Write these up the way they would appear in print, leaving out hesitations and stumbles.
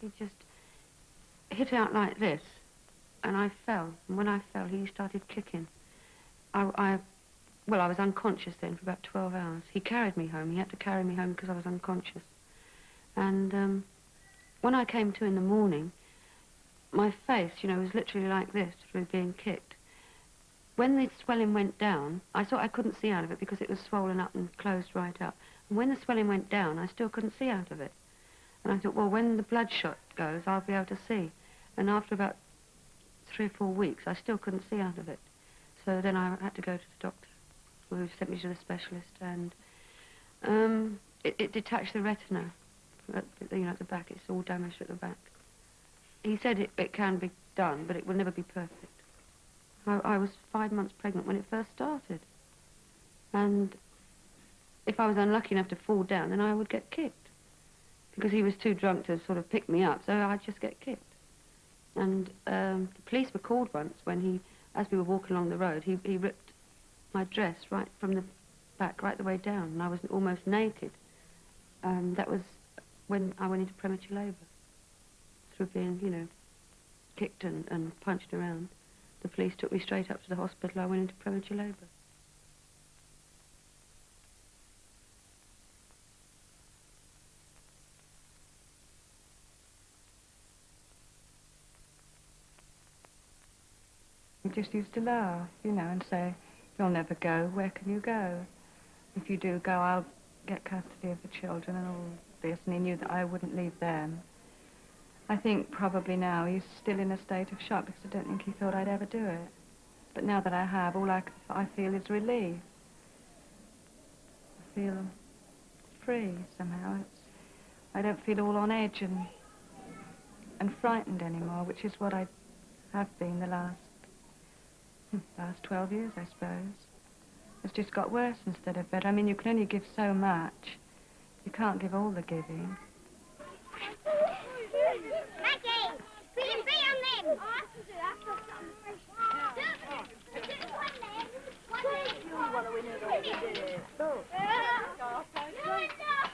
He just hit out like this, and I fell. And when I fell, he started kicking. Well, I was unconscious then for about 12 hours. He carried me home. He had to carry me home because I was unconscious. And when I came to in the morning, my face, you know, was literally like this through being kicked. When the swelling went down, I thought I couldn't see out of it because it was swollen up and closed right up. And when the swelling went down, I still couldn't see out of it. And I thought, well, when the bloodshot goes, I'll be able to see. And after about 3 or 4 weeks, I still couldn't see out of it. So then I had to go to the doctor, who sent me to the specialist, and it detached the retina, at the back. It's all damaged at the back. He said it can be done, but it will never be perfect. I was 5 months pregnant when it first started. And if I was unlucky enough to fall down, then I would get kicked. Because he was too drunk to sort of pick me up, so I'd just get kicked. And the police were called once when he, as we were walking along the road, he ripped my dress right from the back right the way down, and I was almost naked. That was when I went into premature labour, through being, you know, kicked and punched around. The police took me straight up to the hospital. I went into premature labour. We just used to laugh, you know, and say, you'll never go, where can you go? If you do go, I'll get custody of the children and all this, and he knew that I wouldn't leave them. I think probably now he's still in a state of shock because I don't think he thought I'd ever do it. But now that I have, all I feel is relief. I feel free somehow. I don't feel all on edge and frightened anymore, which is what I have been the last 12 years, I suppose. It's just got worse instead of better. I mean, you can only give so much. You can't give all the giving. Maggie, put your feet on them. Oh, I can do that.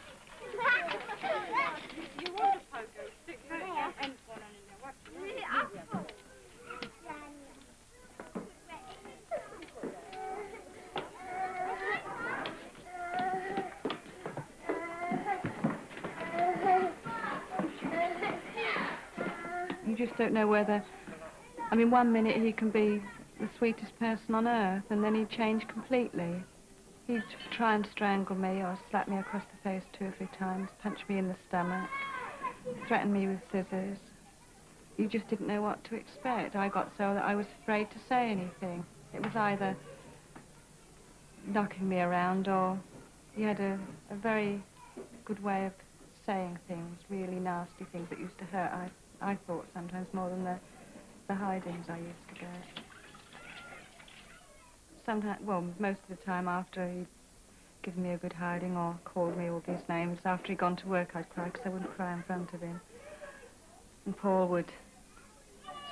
You want a pogo, stick your end one on in there. Watch it. You just don't know whether... I mean, one minute he can be the sweetest person on earth, and then he'd change completely. He'd try and strangle me or slap me across the face 2 or 3 times, punch me in the stomach, threaten me with scissors. You just didn't know what to expect. I got so that I was afraid to say anything. It was either knocking me around or he had a very good way of saying things, really nasty things that used to hurt. I thought sometimes more than the hidings I used to go. Sometimes, well, most of the time after he'd given me a good hiding or called me all these names, after he'd gone to work I'd cry because I wouldn't cry in front of him. And Paul would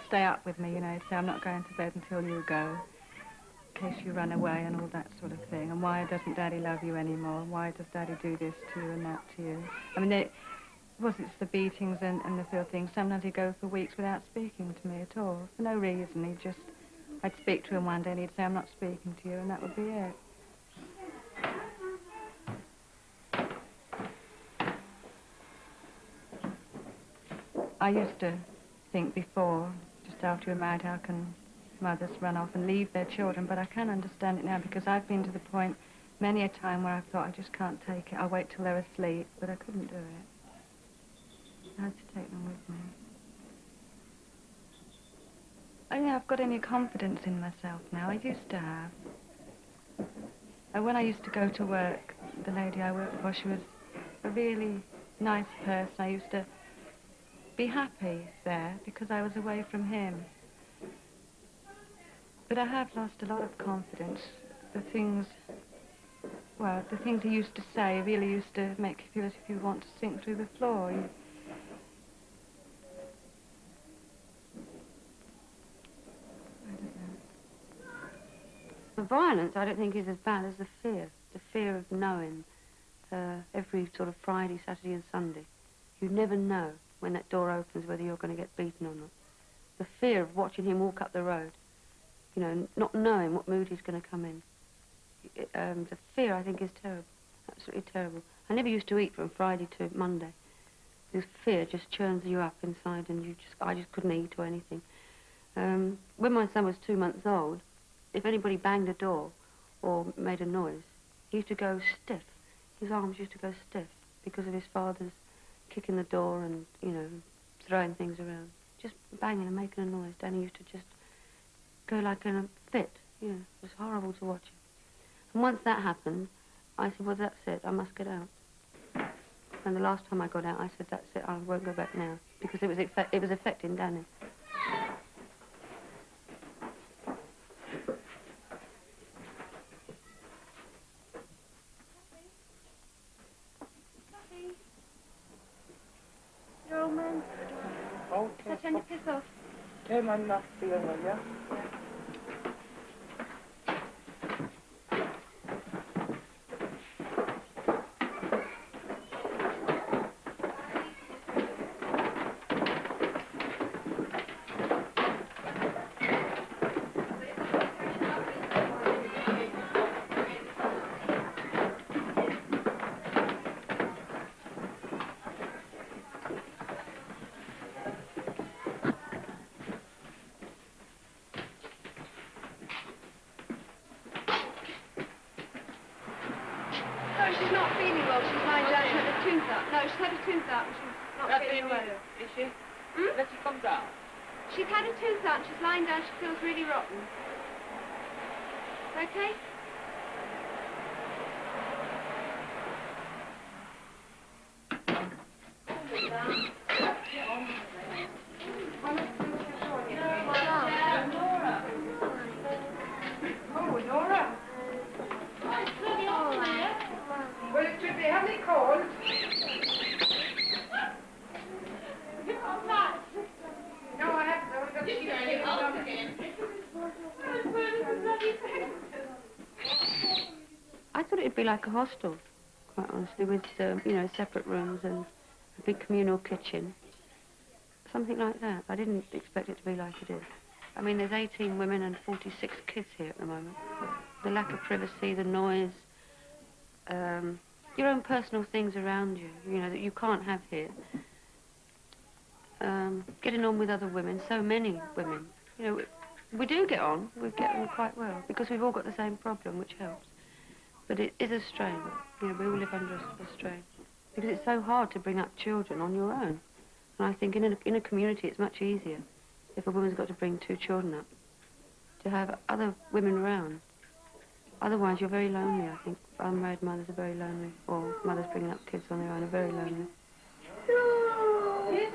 stay up with me, you know, he'd say, I'm not going to bed until you go, in case you run away and all that sort of thing. And why doesn't Daddy love you anymore? Why does Daddy do this to you and that to you? I mean, it wasn't the beatings and the filthings. Sometimes he'd go for weeks without speaking to me at all, for no reason. He'd just, I'd speak to him one day and he'd say, I'm not speaking to you, and that would be it. I used to think before, just after you're married, how can mothers run off and leave their children? But I can understand it now because I've been to the point many a time where I've thought, I just can't take it. I'll wait till they're asleep, but I couldn't do it. I had to take them with me. I don't think I've got any confidence in myself now. I used to have. When I used to go to work, the lady I worked for, she was a really nice person. I used to be happy there because I was away from him. But I have lost a lot of confidence. The things he used to say really used to make you feel as if you want to sink through the floor. The violence, I don't think, is as bad as the fear of knowing every sort of Friday, Saturday and Sunday. You never know when that door opens, whether you're going to get beaten or not. The fear of watching him walk up the road, you know, not knowing what mood he's going to come in. The fear, I think, is terrible, absolutely terrible. I never used to eat from Friday to Monday. This fear just churns you up inside, and I just couldn't eat or anything. When my son was 2 months old, if anybody banged a door or made a noise, he used to go stiff. His arms used to go stiff because of his father's kicking the door and, you know, throwing things around. Just banging and making a noise. Danny used to just go like in a fit. You know, it was horrible to watch him. And once that happened, I said, well, that's it. I must get out. And the last time I got out, I said, that's it. I won't go back now. Because it was affecting Danny. Your old man. Okay. So turn your piss off. Turn on that feeling, will you? No, she's not feeling well. She's lying down. She had a tooth out. No, she's had a tooth out and she's not feeling well. Is she? Hmm? Let she come down. She's had a tooth out and she's lying down. She feels really rotten. Okay? Oh, Nora. Well, it should be only cold. No, I haven't. I was going to see you again. I thought it'd be like a hostel, quite honestly, with, you know, separate rooms and a big communal kitchen. Something like that. I didn't expect it to be like it is. I mean, there's 18 women and 46 kids here at the moment. The lack of privacy, the noise, your own personal things around you, you know, that you can't have here. Getting on with other women, so many women. You know, we do get on, we get on quite well, because we've all got the same problem, which helps. But it is a strain. You know, we all live under a strain. Because it's so hard to bring up children on your own. And I think in a community it's much easier if a woman's got to bring 2 children up, to have other women around. Otherwise you're very lonely, I think. Unmarried mothers are very lonely, or mothers bringing up kids on their own are very lonely. Yes.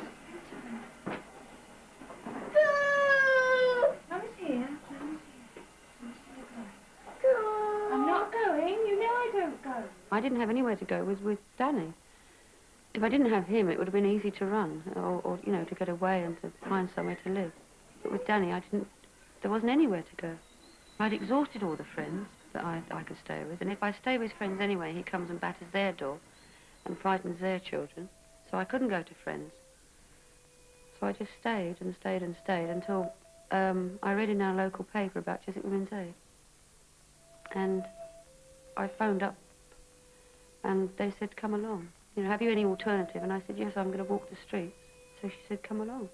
Mama's here. I'm not going. You know I don't go. I didn't have anywhere to go with Danny. If I didn't have him, it would have been easy to run, or you know, to get away and to find somewhere to live. But with Danny, there wasn't anywhere to go. I'd exhausted all the friends that I could stay with, and if I stay with friends anyway, he comes and batters their door and frightens their children, so I couldn't go to friends. So I just stayed and stayed and stayed until I read in our local paper about Chiswick Women's Aid. And I phoned up, and they said, come along. You know, have you any alternative? And I said, yes, I'm going to walk the streets. So she said, come along.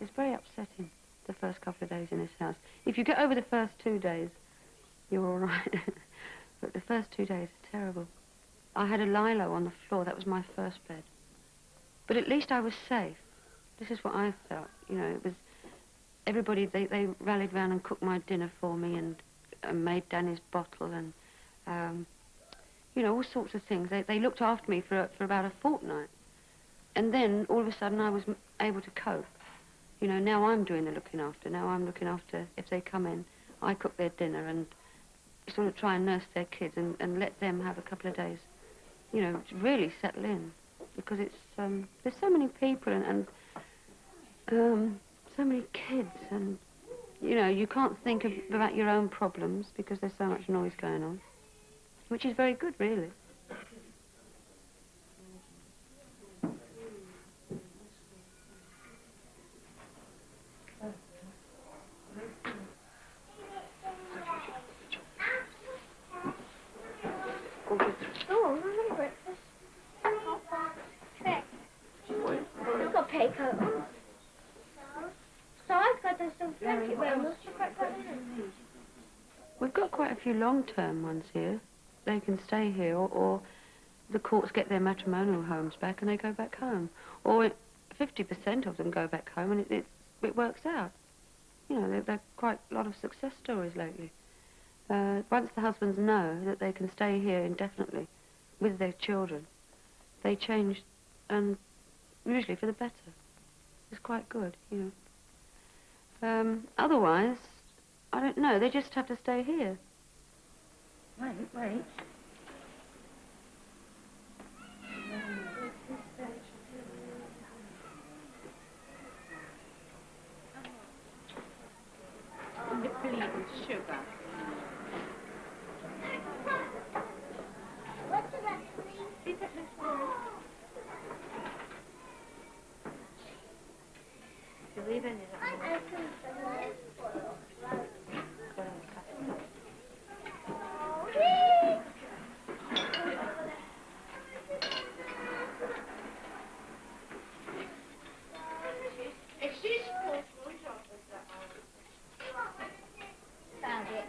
It's very upsetting, the first couple of days in this house. If you get over the first 2 days, you're all right. But the first 2 days are terrible. I had a lilo on the floor. That was my first bed. But at least I was safe. This is what I felt. You know, it was... Everybody, they rallied round and cooked my dinner for me and made Danny's bottle and, you know, all sorts of things. They looked after me for about a fortnight. And then, all of a sudden, I was able to cope. You know, now I'm doing the looking after. Now I'm looking after, if they come in, I cook their dinner and sort of try and nurse their kids and let them have a couple of days, you know, to really settle in. Because it's, there's so many people and so many kids and, you know, you can't think about your own problems because there's so much noise going on, which is very good, really. Oh, I'm having breakfast. I've got a petticoat on. So I've got this little blanket round. We've got quite a few long-term ones here. They can stay here, or the courts get their matrimonial homes back and they go back home. Or 50% of them go back home and it works out. You know, there are quite a lot of success stories lately. Once the husbands know that they can stay here indefinitely with their children, they change, and usually for the better. It's quite good, you know. Otherwise, I don't know, they just have to stay here. Wait. The bleeding sugar. What's the recipe? Found it.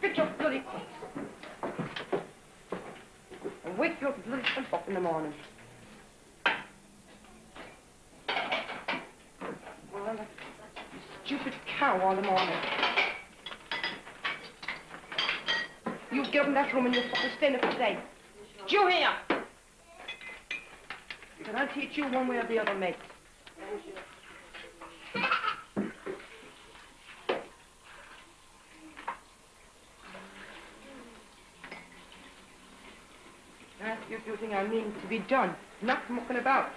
Get your bloody clothes. And wake your bloody self up in the morning. Well, that stupid cow all the morning. You get up in that room and you'll fucking stay there for today. Do you hear? Because I'll teach you one way or the other, mate. Ask you if you think I mean to be done, not mucking about.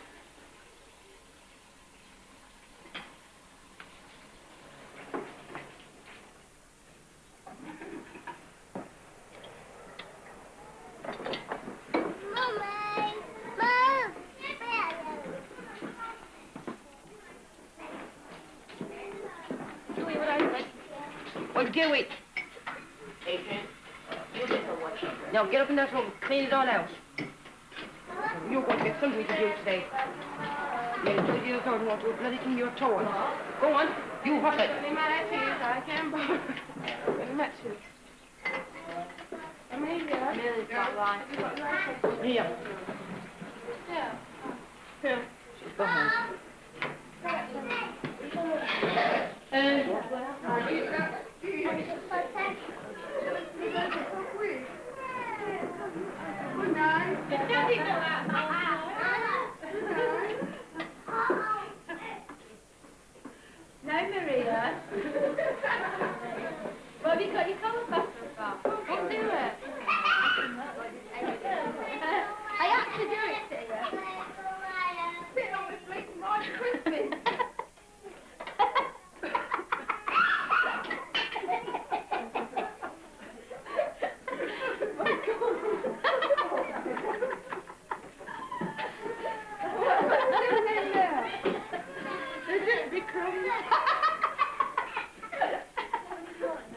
Well, do it. Adrian, Now get up in that room, clean it all out. You're going to get something to do today. Yeah, do the other third want to bloody thing you're towing. Go on, you hop it. I can't bother. Amelia's got right. Here. Yeah. Here. She's behind. No, Maria. What have you got your colour buster for? Go do it. I have to do it to you.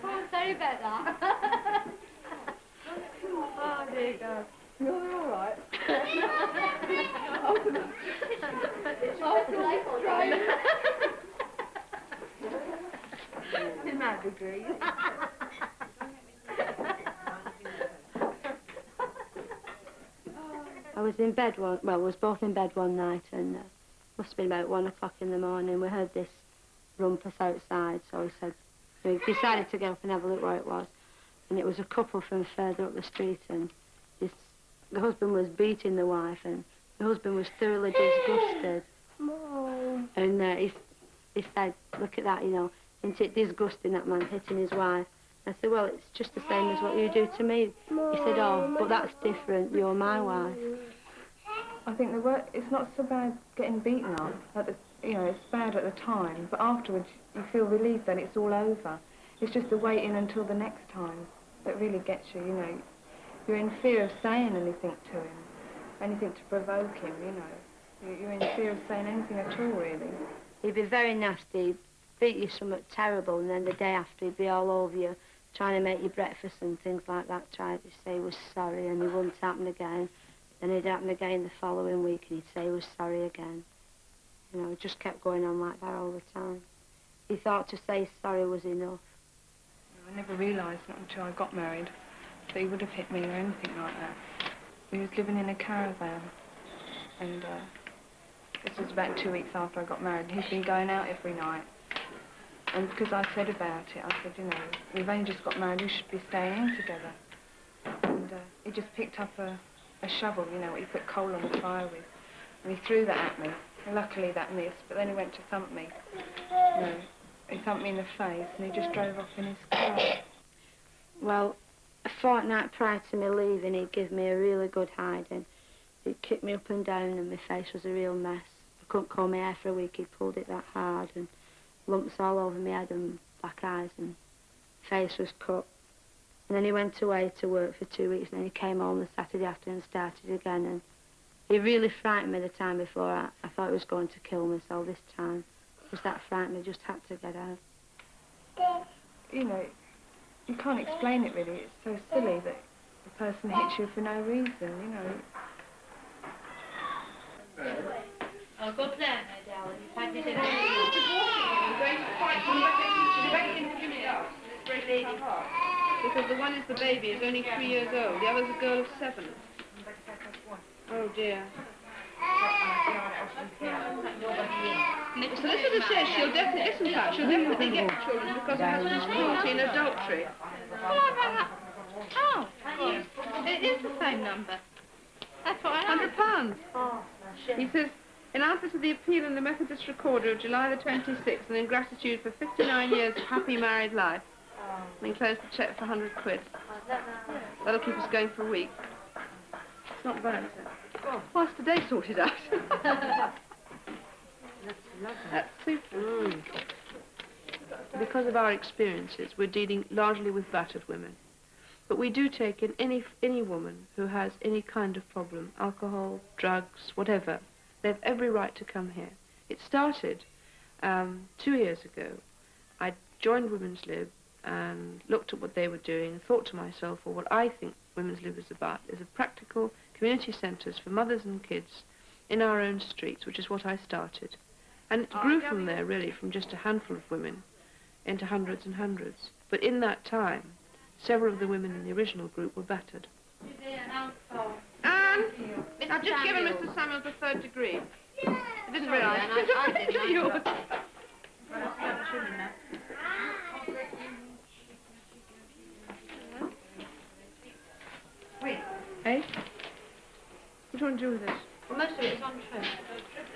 Oh, sorry about that. Oh, dear God. You're all right. In that degree. I was in bed was both in bed one night, and must have been about 1 o'clock in the morning. We heard this rumpus outside, so we decided to get up and have a look where it was. And it was a couple from further up the street, and the husband was beating the wife, and the husband was thoroughly disgusted. Mom. And he said, look at that, you know, isn't it disgusting, that man hitting his wife? I said, well, it's just the same as what you do to me. He said, oh, but that's different, you're my wife. I think it's not so bad getting beaten up. You know, it's bad at the time, but afterwards you feel relieved that it's all over. It's just the waiting until the next time that really gets you, you know. You're in fear of saying anything to him, anything to provoke him, you know. You're in fear of saying anything at all, really. He'd be very nasty, he'd beat you something terrible, and then the day after he'd be all over you, trying to make you breakfast and things like that, trying to say he was sorry and it wouldn't happen again. Then it'd happen again the following week and he'd say he was sorry again. You know, it just kept going on like that all the time. He thought to say sorry was enough. I never realised until I got married that he would have hit me or anything like that. We was living in a caravan, and this was about 2 weeks after I got married. He'd been going out every night. And because I said about it, I said, you know, we've only just got married, we should be staying in together. And he just picked up a shovel, you know, what you put coal on the fire with, and he threw that at me. And luckily that missed, but then he went to thump me. You know, he thumped me in the face, and he just drove off in his car. Well, a fortnight prior to me leaving, he'd give me a really good hiding. He'd kick me up and down, and my face was a real mess. I couldn't comb my hair for a week, he'd pulled it that hard, and lumps all over my head and black eyes, and face was cut. And then he went away to work for 2 weeks, and then he came home the Saturday after and started again, and he really frightened me the time before. I thought he was going to kill me, so this time, just that frightened me, just had to get out. You know, you can't explain it really. It's so silly that the person hits you for no reason, you know. I'll go there, my darling. I'm going to find one back in the house. This great lady. Because the one is the baby, is only 3 years old. The other's a girl of 7. Oh dear. The solicitor says she'll definitely, listen to her, she'll definitely get children because her husband's cruelty and adultery. Oh, it is the same number. That's what I know. £100. He says, in answer to the appeal in the Methodist Recorder of July the 26th, and in gratitude for 59 years of happy married life, we enclose the cheque for £100. That'll keep us going for a week. It's not bad, is it? What's today sorted out? That's super. Because of our experiences, we're dealing largely with battered women. But we do take in any woman who has any kind of problem, alcohol, drugs, whatever. They have every right to come here. It started 2 years ago. I joined Women's Lib and looked at what they were doing and thought to myself, well, what I think Women's Lib is about is a practical community centres for mothers and kids in our own streets, which is what I started. And it grew from there, really, from just a handful of women into hundreds and hundreds. But in that time, several of the women in the original group were battered. Anne, I've just given Mr. Samuels the 3rd degree. I didn't realise. I didn't. Yours. Wait. Eh? What do you want to do with this? Well, most of it is on trim.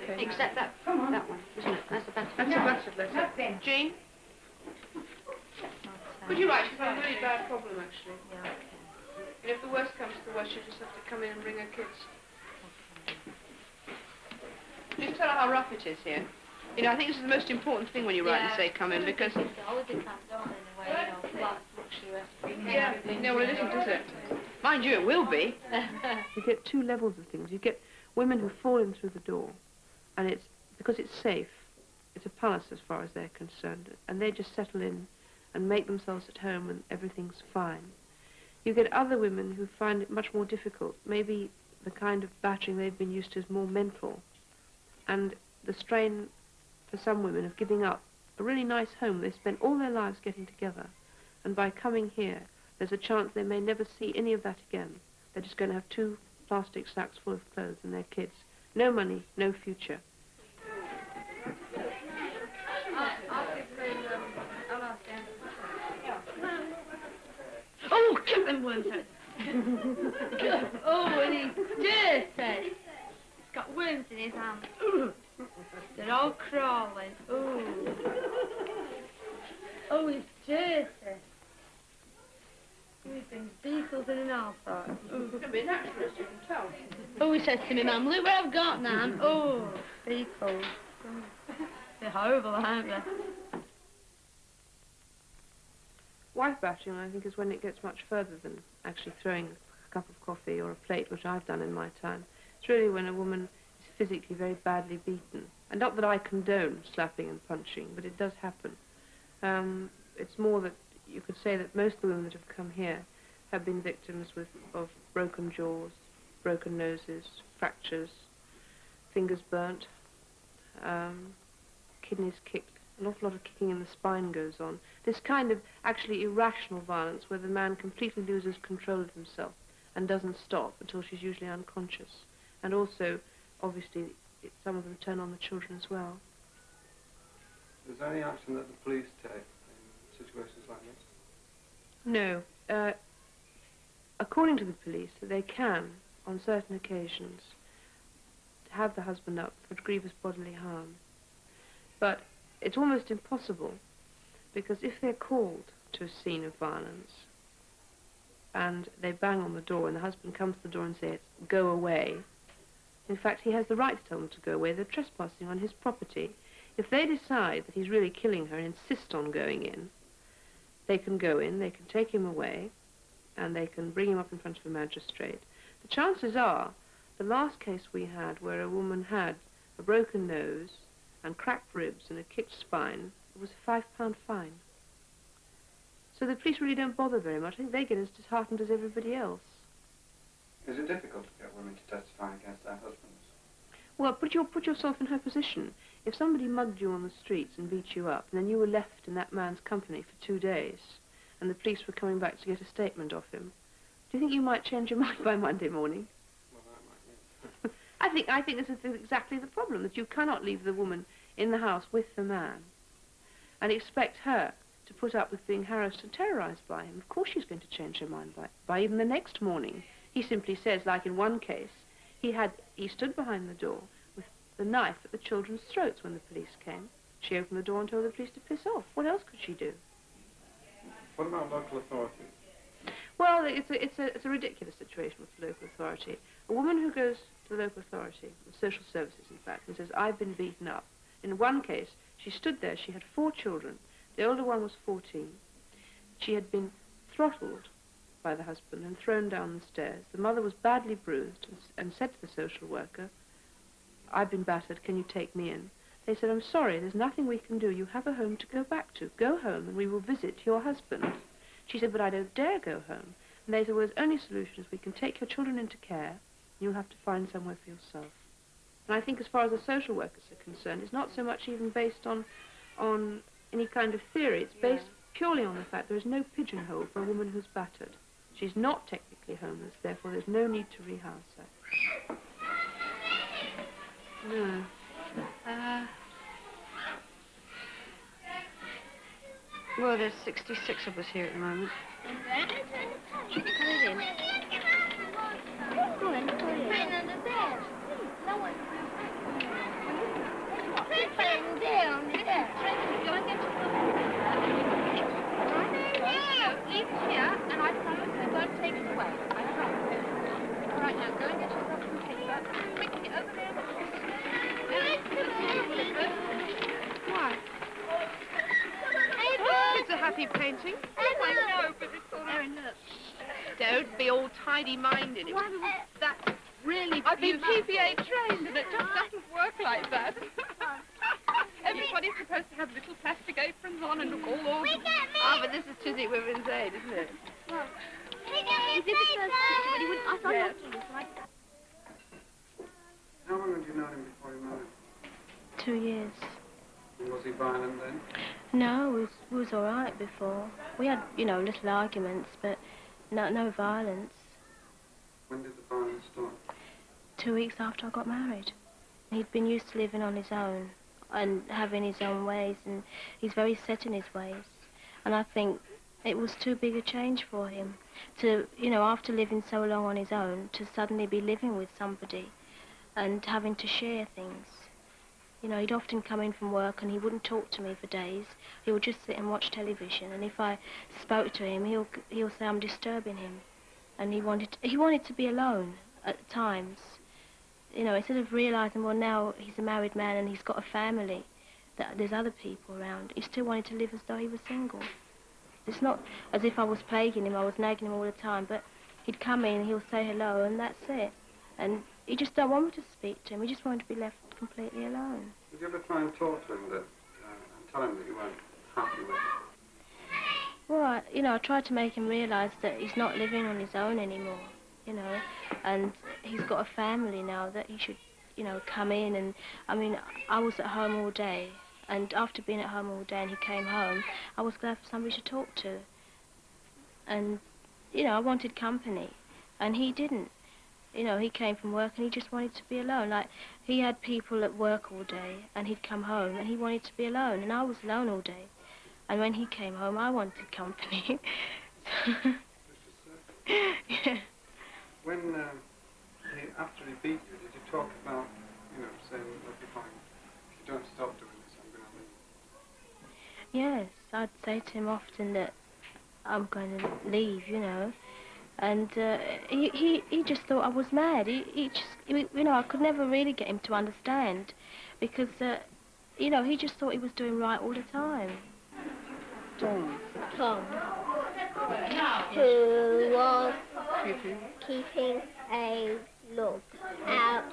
Okay. Except that one, isn't it? That's a battered That's a battered letter. Jean? Would you write? She's got a really bad problem, actually. Yeah, okay. And if the worst comes to the worst, she'll just have to come in and bring her kids. Just tell her how rough it is here. You know, I think this is the most important thing when you write and say come in, because... Yeah, no, well, it isn't, is it? Mind you, it will be. You get 2 levels of things. You get women who fall in through the door, and it's because it's safe. it's a palace as far as they're concerned, and they just settle in and make themselves at home and everything's fine. You get other women who find it much more difficult. Maybe the kind of battering they've been used to is more mental, and the strain for some women of giving up a really nice home they spent all their lives getting together, and by coming here there's a chance they may never see any of that again. They're just going to have 2 plastic sacks full of clothes and their kids. No money, no future. Oh, get them worms out. Oh, and he's dirty. He's got worms in his hands. They're all crawling. Oh. Oh, he's dirty. He brings beetles in and all sorts. It's a bit naturalist, you can tell. Oh, he says to me, Mum, look what I've got, Nan. Oh, beetles. Oh. They're horrible, aren't they? Wife battering, I think, is when it gets much further than actually throwing a cup of coffee or a plate, which I've done in my time. It's really when a woman is physically very badly beaten. And not that I condone slapping and punching, but it does happen. It's more that you could say that most of the women that have come here have been victims of broken jaws, broken noses, fractures, fingers burnt, kidneys kicked. An awful lot of kicking in the spine goes on. This kind of actually irrational violence where the man completely loses control of himself and doesn't stop until she's usually unconscious. And also, obviously, some of them turn on the children as well. Is there any action that the police take in situations like this? No. According to the police, they can, on certain occasions, have the husband up for grievous bodily harm. But it's almost impossible, because if they're called to a scene of violence and they bang on the door and the husband comes to the door and says, go away, in fact, he has the right to tell them to go away. They're trespassing on his property. If they decide that he's really killing her and insist on going in, they can go in, they can take him away, and they can bring him up in front of a magistrate. The chances are, the last case we had where a woman had a broken nose and cracked ribs and a kicked spine, it was a £5 fine. So the police really don't bother very much. I think they get as disheartened as everybody else. Is it difficult to get women to testify against their husbands? Well, put yourself in her position. If somebody mugged you on the streets and beat you up, and then you were left in that man's company for 2 days, and the police were coming back to get a statement off him, do you think you might change your mind by Monday morning? Well, that might, yes. I think this is exactly the problem, that you cannot leave the woman in the house with the man and expect her to put up with being harassed and terrorized by him. Of course she's going to change her mind by even the next morning. He simply says, like in one case, he stood behind the door with the knife at the children's throats when the police came. She opened the door and told the police to piss off. What else could she do? What about local authorities? Well, it's a ridiculous situation with the local authority. A woman who goes to the local authority, the social services in fact, and says, I've been beaten up. In one case, she stood there, she had 4 children. The older one was 14. She had been throttled by the husband and thrown down the stairs. The mother was badly bruised and said to the social worker, I've been battered, can you take me in? They said, I'm sorry, there's nothing we can do. You have a home to go back to. Go home and we will visit your husband. She said, but I don't dare go home. And they said, well, there's only solutions. We can take your children into care. You'll have to find somewhere for yourself. And I think as far as the social workers are concerned, it's not so much even based on any kind of theory. It's based purely on the fact there is no pigeonhole for a woman who's battered. She's not technically homeless, therefore there's no need to rehouse her. No. Well, there's 66 of us here at the moment. Should we come in? Go in, go in. Playing on the bed. No one. Playing there on the bed. Go and get your leave it here, and I promise I won't take it away. I promise. All right, now go and get yourself some paper. Quickly, over there. Why? It's a happy painting. I know, but it's all Erin, look. Don't be all tidy-minded. That's really I've been PPA trained and it just doesn't work like that. Everybody everybody's supposed to have little plastic aprons on and look all over. Ah, but this is Chiswick Women's Aid, isn't it? Well, he did the first picture, but he wouldn't. I thought he had to do so. How long had you known him before you married? 2 years. And was he violent then? No, we was all right before. We had, you know, little arguments, but no violence. When did the violence start? 2 weeks after I got married. He'd been used to living on his own and having his own ways, and he's very set in his ways. And I think it was too big a change for him to, you know, after living so long on his own, to suddenly be living with somebody and having to share things. You know, he'd often come in from work and he wouldn't talk to me for days. He would just sit and watch television, and if I spoke to him, he'll say I'm disturbing him. And he wanted to be alone at times. You know, instead of realising, well, now he's a married man and he's got a family, that there's other people around, he still wanted to live as though he was single. It's not as if I was plaguing him, I was nagging him all the time, but he'd come in, he'll say hello, and that's it. And he just don't want me to speak to him, he just wanted to be left completely alone. Did you ever try and talk to him and tell him that you weren't happy with him? Well, you know, I tried to make him realise that he's not living on his own anymore, you know, and he's got a family now, that he should, you know, come in. And, I mean, I was at home all day, and after being at home all day and he came home, I was glad for somebody to talk to. And, you know, I wanted company, and he didn't. You know, he came from work and he just wanted to be alone. Like, he had people at work all day, and he'd come home and he wanted to be alone, and I was alone all day. And when he came home, I wanted company. Yeah. When, after he beat you, did you talk about, you know, saying, look, if you don't stop doing this, I'm going to leave? Yes, I'd say to him often that I'm going to leave, you know. And he just thought I was mad. He just, you know, I could never really get him to understand, because, you know, he just thought he was doing right all the time. Tom. Who was keeping a lookout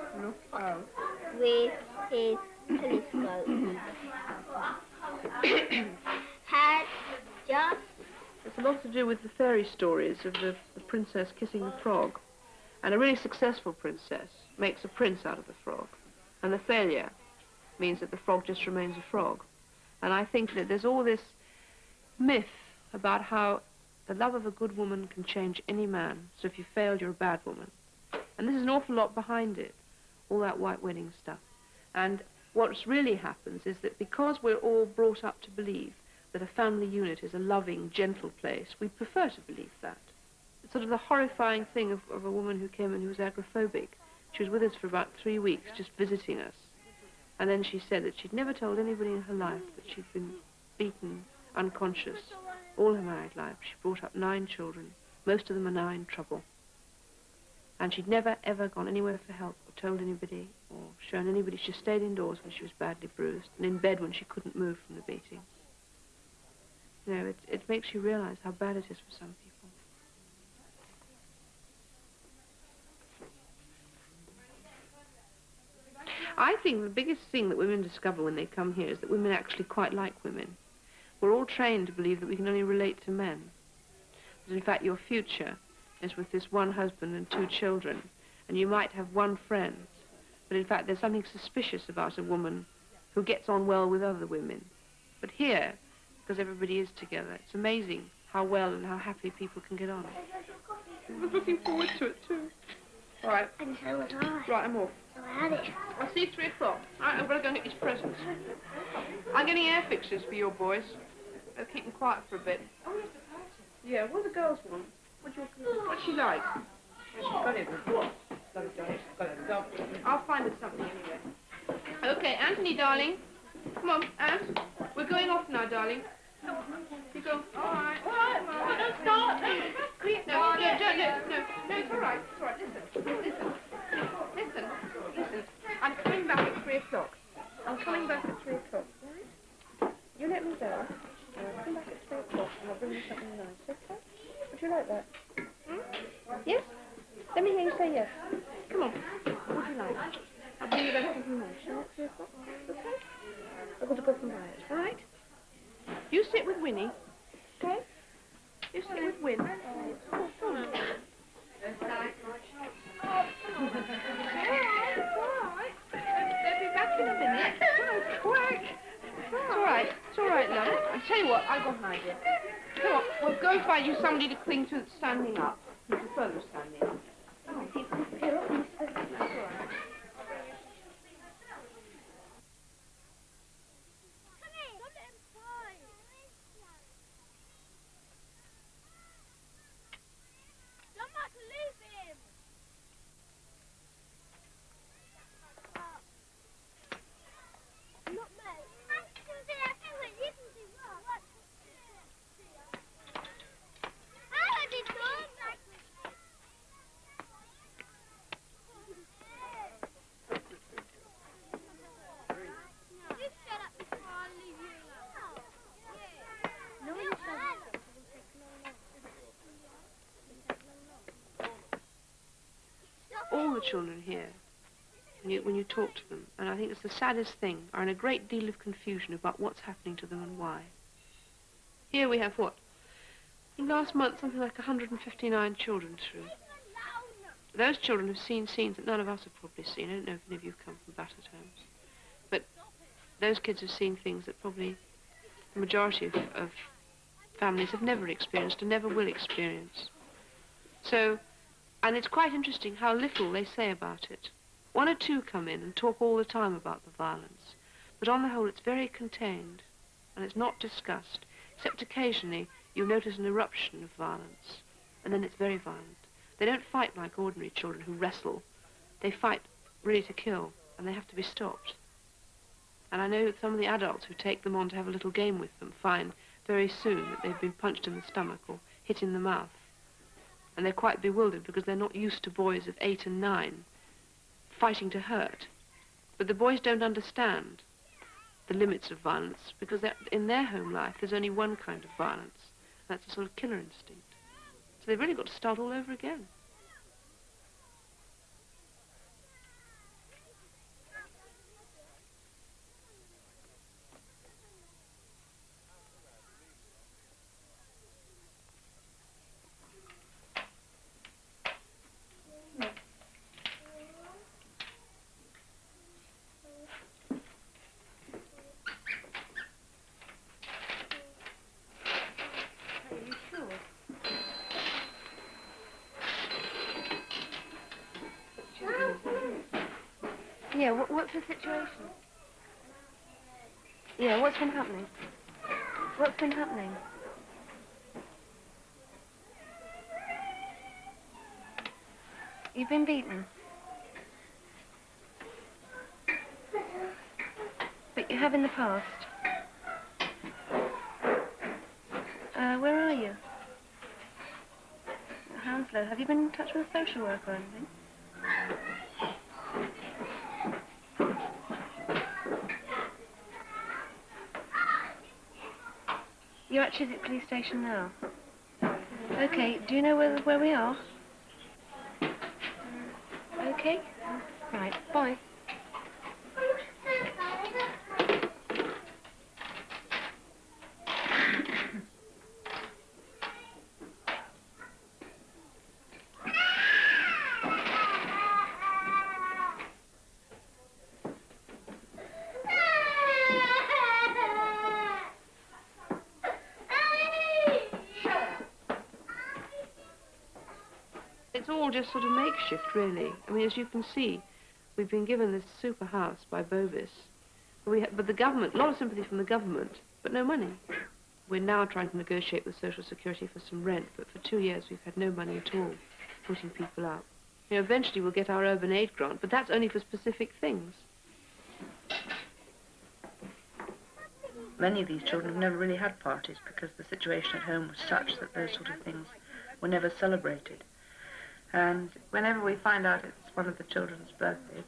with his telescope. Had just... It's a lot to do with the fairy stories of the princess kissing the frog. And a really successful princess makes a prince out of the frog. And the failure means that the frog just remains a frog. And I think that there's all this myth about how the love of a good woman can change any man. So if you failed, you're a bad woman. And there's an awful lot behind it, all that white wedding stuff. And what's really happens is that because we're all brought up to believe that a family unit is a loving, gentle place, we prefer to believe that. It's sort of the horrifying thing of a woman who came in who was agoraphobic. She was with us for about 3 weeks, just visiting us. And then she said that she'd never told anybody in her life that she'd been beaten unconscious all her married life. She brought up 9 children. Most of them are now in trouble. And she'd never, ever gone anywhere for help or told anybody or shown anybody. She stayed indoors when she was badly bruised and in bed when she couldn't move from the beating. You know, it makes you realize how bad it is for some people. I think the biggest thing that women discover when they come here is that women actually quite like women. We're all trained to believe that we can only relate to men. That in fact your future is with this one husband and 2 children, and you might have one friend, but in fact there's something suspicious about a woman who gets on well with other women. But here, because everybody is together, it's amazing how well and how happy people can get on. I was looking forward to it too. All right. And so was I. Right, I'm off. So I had it. I'll see you 3 o'clock. All right, I'm going to go and get these presents. I'm getting air fixtures for your boys. Better keep them quiet for a bit. Oh, yes, the party. Yeah, what do the girls want? What's she like? She's got it. What? I'll find her something anyway. Okay, Anthony, darling. Come on, Ant. We're going off now, darling. You go. All right. All right. Well, don't start. No, it's all right. It's all right. Listen. I'm coming back at 3 o'clock. Right? You let me go. I'll come back at 3 o'clock and I'll bring you something nice, okay? Would you like that? Yes? Let me hear you say yes. Come on. What would you like? I'll bring you back something nice. Shall I at 3 o'clock? Okay? I've got to go for mine. all right? You sit with Winnie, okay? You sit with Win. Oh, go on. It's all right. They'll be back in a minute. Don't quick. It's all right, love. I'll tell you what, I've got an idea. Come on, we'll go find you somebody to cling to that's standing up. You prefer them standing up. Oh, that's all right. All the children here, when you talk to them, and I think it's the saddest thing, are in a great deal of confusion about what's happening to them and why. Here we have what? Last month, something like 159 children through. Those children have seen scenes that none of us have probably seen. I don't know if any of you have come from battered homes. But those kids have seen things that probably the majority of families have never experienced and never will experience. So, and it's quite interesting how little they say about it. One or two come in and talk all the time about the violence, but on the whole it's very contained and it's not discussed, except occasionally you'll notice an eruption of violence, and then it's very violent. They don't fight like ordinary children who wrestle. They fight really to kill, and they have to be stopped. And I know that some of the adults who take them on to have a little game with them find very soon that they've been punched in the stomach or hit in the mouth. And they're quite bewildered because they're not used to boys of 8 and 9 fighting to hurt. But the boys don't understand the limits of violence because in their home life there's only one kind of violence. That's a sort of killer instinct. So they've really got to start all over again. Yeah, what's the situation? Yeah, what's been happening? What's been happening? You've been beaten. But you have in the past. Where are you? Hounslow, have you been in touch with a social worker or anything? You're at Chiswick Police Station now. Okay, do you know where we are? Okay. Right, bye. It's all just sort of makeshift, really. I mean, as you can see, we've been given this super house by Bovis. But the government, a lot of sympathy from the government, but no money. We're now trying to negotiate with Social Security for some rent, but for 2 years we've had no money at all, putting people out. You know, eventually we'll get our urban aid grant, but that's only for specific things. Many of these children have never really had parties because the situation at home was such that those sort of things were never celebrated. And whenever we find out it's one of the children's birthdays,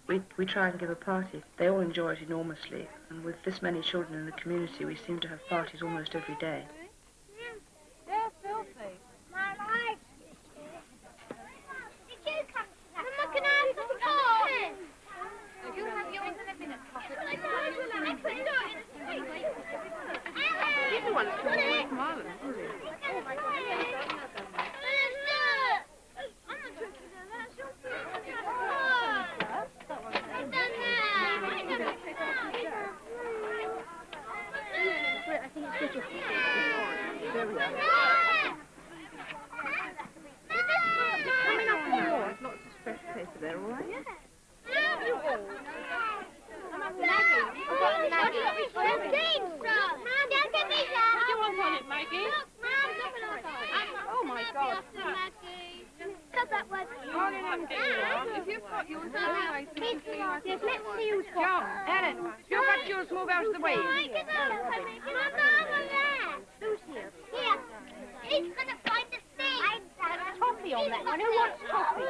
we try and give a party. They all enjoy it enormously, and with this many children in the community, we seem to have parties almost every day. They're filthy. My life. Did you come to that? Mama, can I have some corn? You have yours in a minute, Poppy. I put it in a There we are. Coming up the wall. There's lots of fresh paper there, all right? Oh my God. Cut that one. If you've got yours, I think Yes, let's see who's got John, Erin, you got yours, move out of the way. Who's here? Here. He's gonna find the thing. There's toffee on that one. Who wants toffee?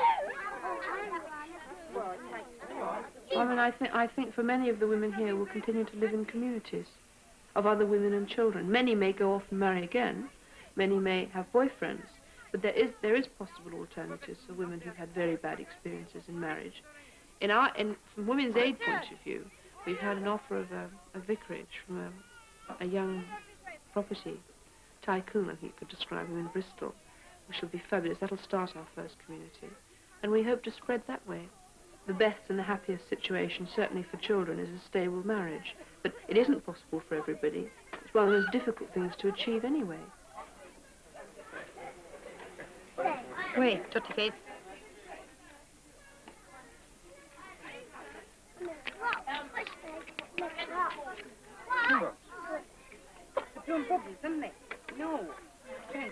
I mean, I think for many of the women here will continue to live in communities of other women and children. Many may go off and marry again. Many may have boyfriends. But there is possible alternatives for women who've had very bad experiences in marriage. From Women's Aid point of view, we've had an offer of a vicarage from a young property tycoon, I think you could describe him, in Bristol, which will be fabulous. That'll start our first community. And we hope to spread that way. The best and the happiest situation, certainly for children, is a stable marriage. But it isn't possible for everybody. It's one of the most difficult things to achieve anyway. Wait, tutti cake. The plum bubbles, isn't it? No. Okay.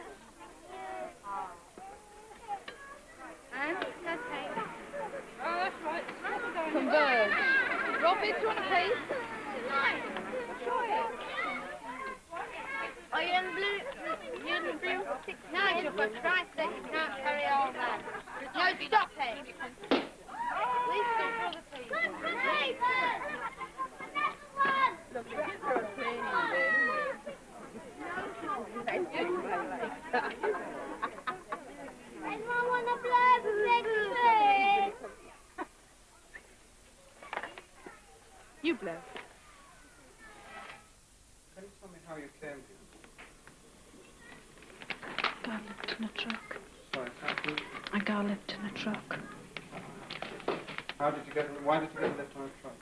And that's okay. Oh, that's right. Converge. Robbie, do you want a piece? Are you in blue? You in the blue? No, you've got tricycle. You can't carry all that. No, stop it. Please stop for the tea. Anyone want to play for breakfast? You blow. Can you tell me how you came here? I lived in a truck. Sorry, how did I got lived in a truck. why did you get a lift on a truck?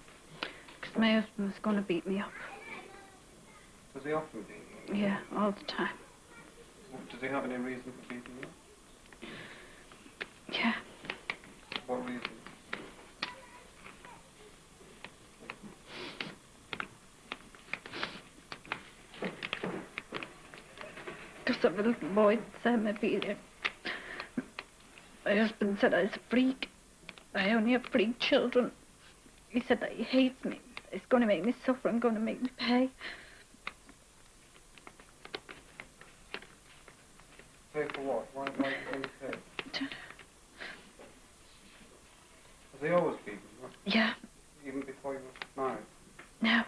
Because my husband was going to beat me up. Does he often beat you? Yeah, all the time. Does he have any reason for beating you? Yeah. What reason? Because of a little boy said maybe my husband said I was a freak. I only have freak children. He said that he hates me. He's going to make me suffer and going to make me pay. Pay for what? Why did you pay? Has he always beaten you? Yeah. Even before you were married? No.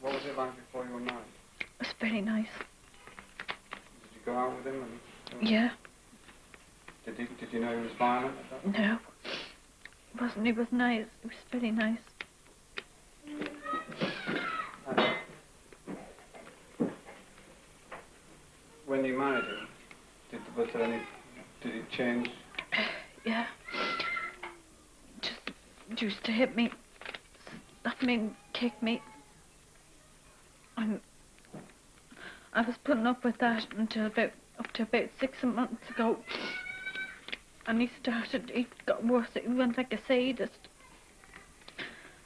What was it like before you were married? It was very nice. Did you go out with him? And, Yeah. Did you know he was violent at that? No. It wasn't. He was nice. It was very nice. When you married him, did it change? Yeah. Just used to hit me, slap me, and kick me. And I was putting up with that until up to about 6 months ago. And he got worse. He went like a sadist.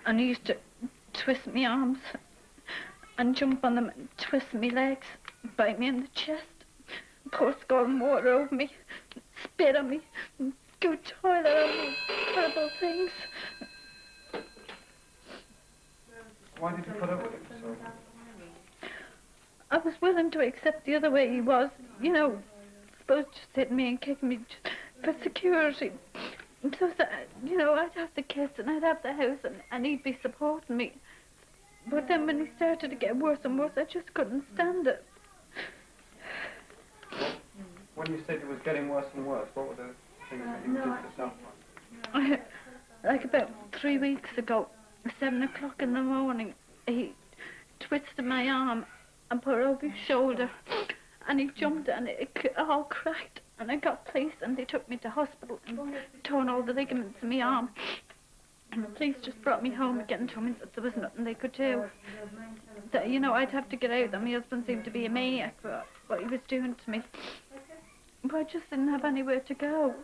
And he used to twist my arms and jump on them and twist my legs, bite me in the chest, pour scalding water over me, spit on me, and go toilet on me, horrible things. Why did you put up with it so long? I was willing to accept the other way he was, you know, supposed to hit me and kick me just for security. And so that, you know, I'd have the kids and I'd have the house and he'd be supporting me. But then when he started to get worse and worse, I just couldn't stand it. When you said it was getting worse and worse, what were the things that you did to stop it? Like about 3 weeks ago, 7 o'clock in the morning, he twisted my arm and put it over his shoulder, and he jumped and it all cracked, and I got police and they took me to hospital and torn all the ligaments in my arm. And the police just brought me home again and told me that there was nothing they could do. That, you know, I'd have to get out. And my husband seemed to be a maniac for what he was doing to me. But I just didn't have anywhere to go.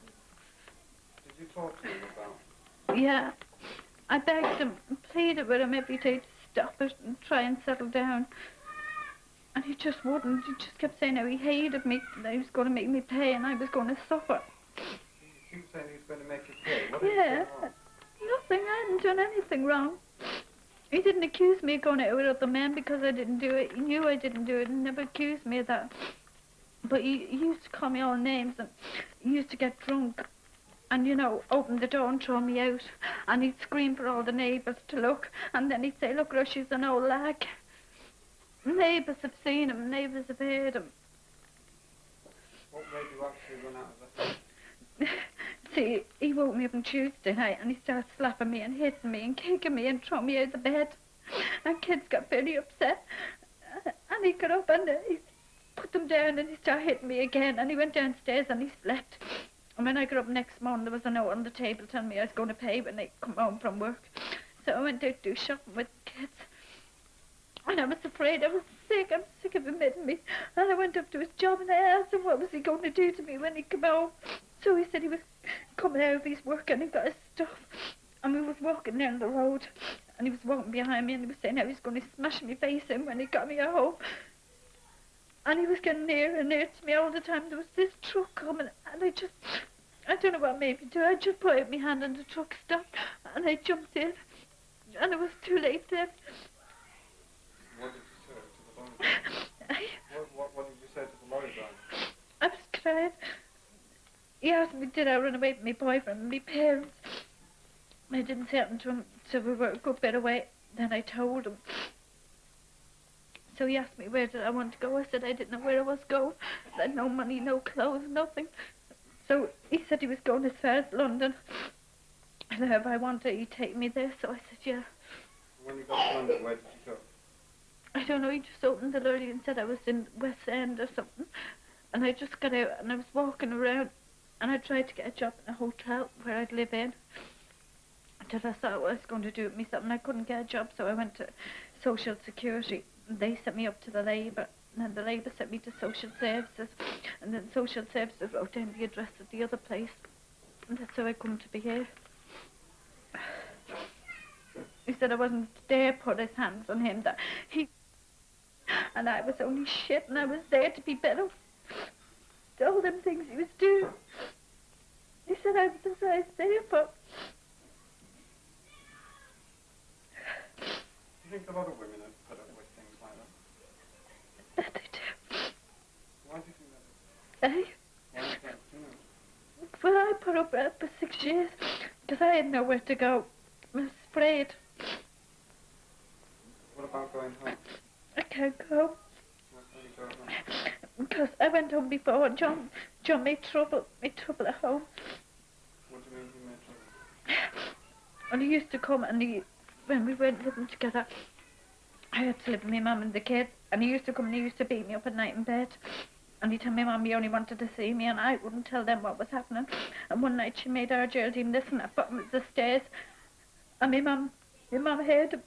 Did you talk to him about? Yeah. I begged him and pleaded with him every day to stop it and try and settle down. And he just wouldn't. He just kept saying how he hated me, that he was going to make me pay and I was going to suffer. He keeps saying he was going to make you pay. What Yeah. Nothing. I hadn't done anything wrong. He didn't accuse me of going out with other men because I didn't do it. He knew I didn't do it and never accused me of that. But he used to call me all names and he used to get drunk and, you know, open the door and throw me out. And he'd scream for all the neighbours to look. And then he'd say, look, Rush, he's an old lag. Neighbours have seen him, neighbours have heard him. What made you actually run out of the house? See, he woke me up on Tuesday night and he started slapping me and hitting me and kicking me and throwing me out of the bed. And kids got very upset. And he got up and he put them down and he started hitting me again. And he went downstairs and he slept. And when I got up next morning, there was a note on the table telling me I was going to pay when they come home from work. So I went out to do shopping with the kids. And I was afraid. I was sick. I'm sick of admitting me. And I went up to his job and I asked him what was he going to do to me when he came home. So he said he was coming out of his work and he got his stuff. And we was walking down the road and he was walking behind me and he was saying how he was going to smash my face in when he got me at home. And he was getting nearer and nearer to me all the time. There was this truck coming and I don't know what made me do it. I just put out my hand and the truck stopped and I jumped in and it was too late then. What did you say to the lorry driver? What did you say to the lorry driver? I was crying. He asked me, did I run away from my boyfriend and my parents? I didn't say anything to him, so we were a good bit away. Then I told him. So he asked me where did I want to go. I said I didn't know where I was going. I had no money, no clothes, nothing. So he said he was going as far as London. And if I wanted, he'd take me there. So I said, yeah. When you got to London, where did you go? I don't know, he just opened the lorry and said I was in West End or something. And I just got out and I was walking around and I tried to get a job in a hotel where I'd live in. Until I thought I was going to do with me something. I couldn't get a job, so I went to Social Security. And they sent me up to the Labour. And then the Labour sent me to Social Services. And then Social Services wrote down the address of the other place. And that's how I come to be here. He said I wasn't dare put his hands on him, that he... And I was only shit, and I was there to be better. All them things he was doing. He said I was the size there, but... Do you think a lot of women have put up with things like that? That they do. Why do you think that is? Eh? Why is that? Do you know? Well, I put up with it for 6 years, because I had nowhere to go. I was afraid. What about going home? I can't go. Why can't you go home? Because I went home before, John made trouble at home. What do you mean he made trouble? And he used to come and when we weren't living together, I had to live with my mum and the kids, and he used to come and he used to beat me up at night in bed. And he'd tell my mum he only wanted to see me and I wouldn't tell them what was happening. And one night she made our Geraldine listen at the bottom of the stairs, and my mum heard him.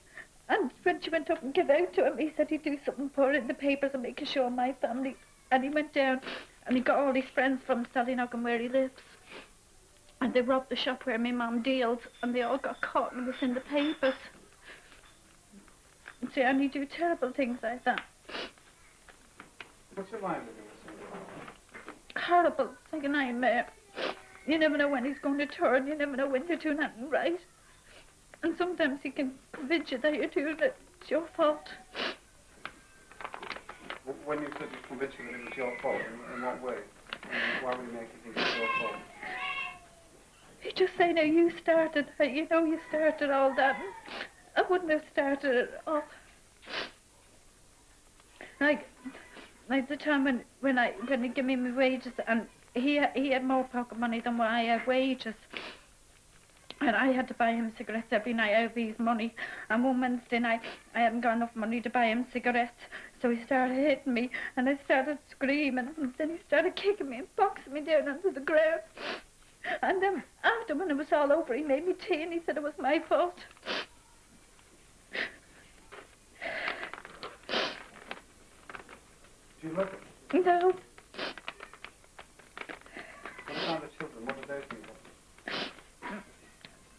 And when she went up and gave out to him, he said he'd do something for it in the papers and make a show of my family. And he went down and he got all his friends from Sallynoggan where he lives. And they robbed the shop where my mum deals and they all got caught and it was in the papers. See, and he do terrible things like that. What's your life living with somebody? Horrible. It's like a nightmare. You never know when he's going to turn. You never know when you're doing anything right. And sometimes he can convince you that you're doing it. It's your fault. When you said he convinced you that it was your fault, in what way? Why would he make you think it's your fault? He just saying, no, you started. You know you started all that. I wouldn't have started it all. Like the time when he gave me my wages, and he had more pocket money than what I had wages. And I had to buy him cigarettes every night out of his money. And one Wednesday night, I hadn't got enough money to buy him cigarettes. So he started hitting me, and I started screaming. And then he started kicking me and boxing me down onto the ground. And then after, when it was all over, he made me tea and he said it was my fault. Do you love it? No. What about the children? What do they think of it?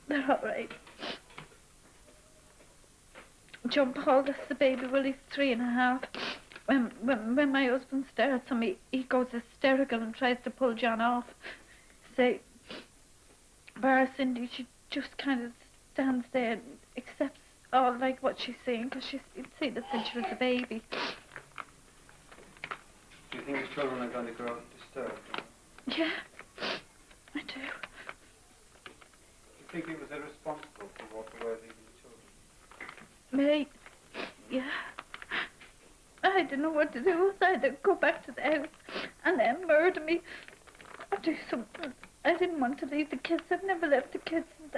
They're all right. John Paul, that's the baby. Well, he's 3.5. When my husband starts him, he goes hysterical and tries to pull John off. Say, Bar Cindy, she just kind of stands there and accepts all like what she's saying, because she's seen it since she was a baby. Do you think the children are going to grow up disturbed? Yeah, I do. Do you think it was irresponsible to walk away leaving the children? Me? Yeah. I didn't know what to do. So I had to go back to the house and then murder me or do something. I didn't want to leave the kids. I've never left the kids since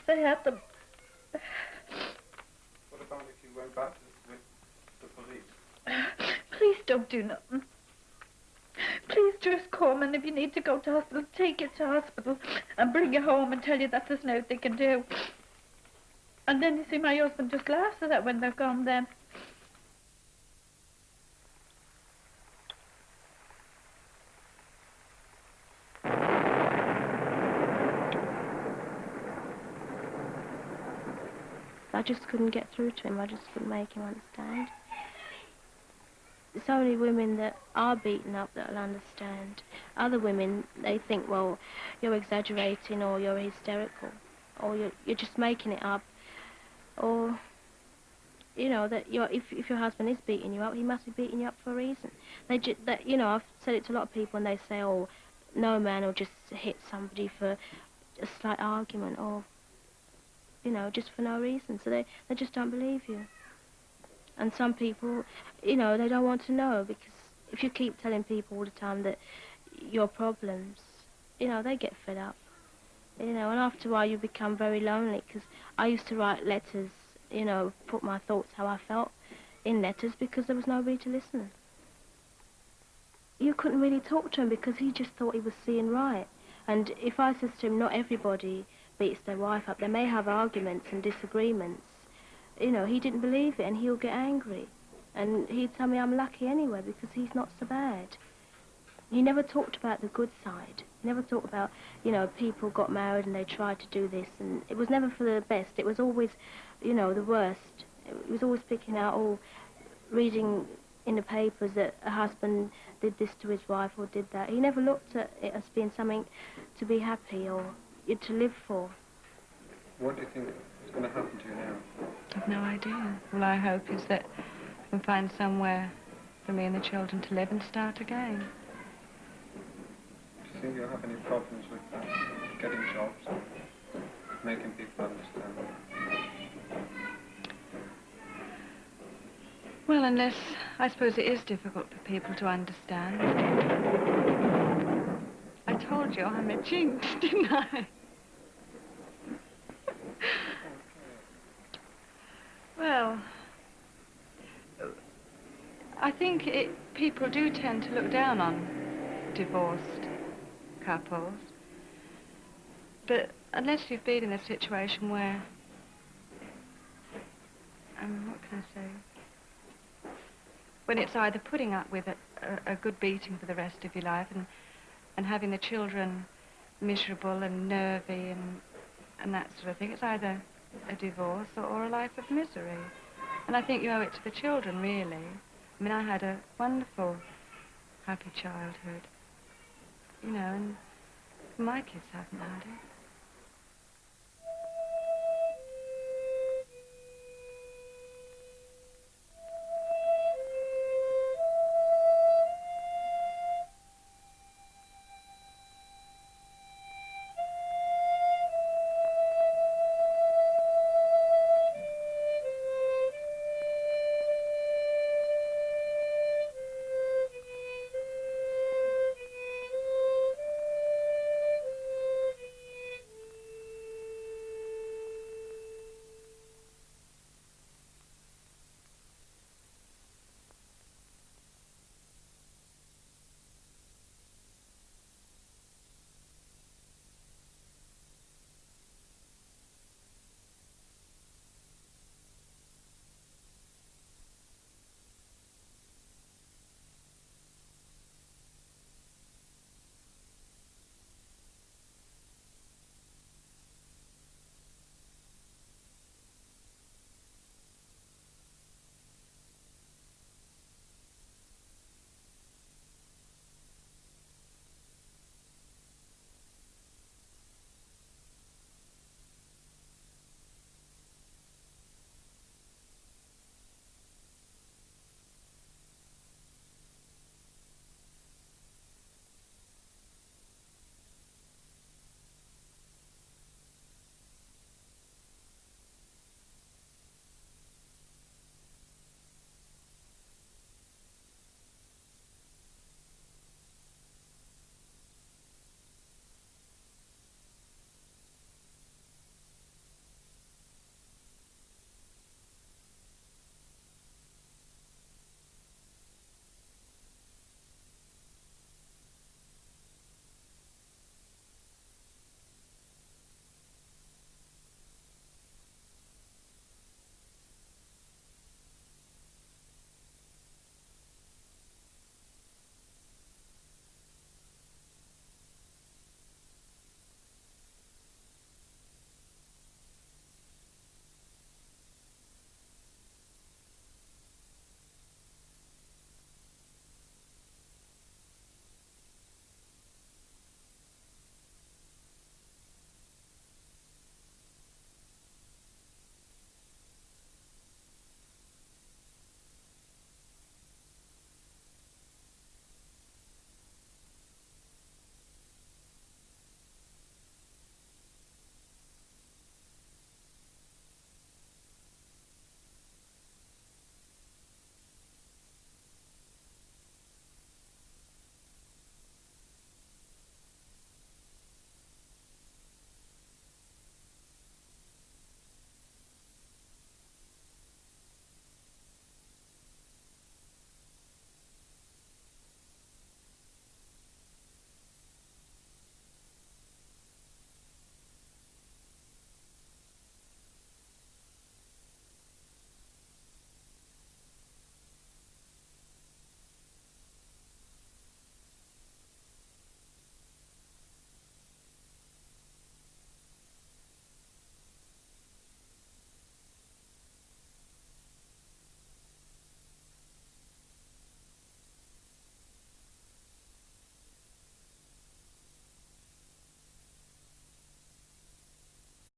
I had them. What about if you went back to the police? Please don't do nothing. Please just come, and if you need to go to hospital, take it to hospital and bring you home and tell you that there's nothing they can do. And then, you see, my husband just laughs at that when they're gone then. I just couldn't get through to him. I just couldn't make him understand. It's only women that are beaten up that'll understand. Other women, they think, well, you're exaggerating, or you're hysterical, or you're just making it up, or, you know, that if your husband is beating you up, he must be beating you up for a reason. You know, I've said it to a lot of people, and they say, oh, no man will just hit somebody for a slight argument, or, you know, just for no reason. So they just don't believe you. And some people, you know, they don't want to know, because if you keep telling people all the time that your problems, you know, they get fed up. You know, and after a while you become very lonely, because I used to write letters, you know, put my thoughts, how I felt, in letters, because there was nobody to listen. You couldn't really talk to him because he just thought he was seeing right. And if I said to him, not everybody beats their wife up, they may have arguments and disagreements, you know, he didn't believe it, and he'll get angry. And he'd tell me I'm lucky anyway, because he's not so bad. He never talked about the good side. He never talked about, you know, people got married and they tried to do this, and it was never for the best. It was always, you know, the worst. He was always picking out, or reading in the papers that a husband did this to his wife or did that. He never looked at it as being something to be happy or to live for. What do you think is going to happen to you now? I've no idea. All I hope is that we can find somewhere for me and the children to live and start again. Do you think you'll have any problems with getting jobs, or making people understand? Well, unless, I suppose it is difficult for people to understand. I told you I'm a jinx, didn't I? Well, I think people do tend to look down on divorced couples. But unless you've been in a situation where, what can I say? When it's either putting up with a good beating for the rest of your life and having the children miserable and nervy and that sort of thing, it's either a divorce or a life of misery. And I think you owe it to the children, really. I mean, I had a wonderful, happy childhood, you know, and my kids haven't had it.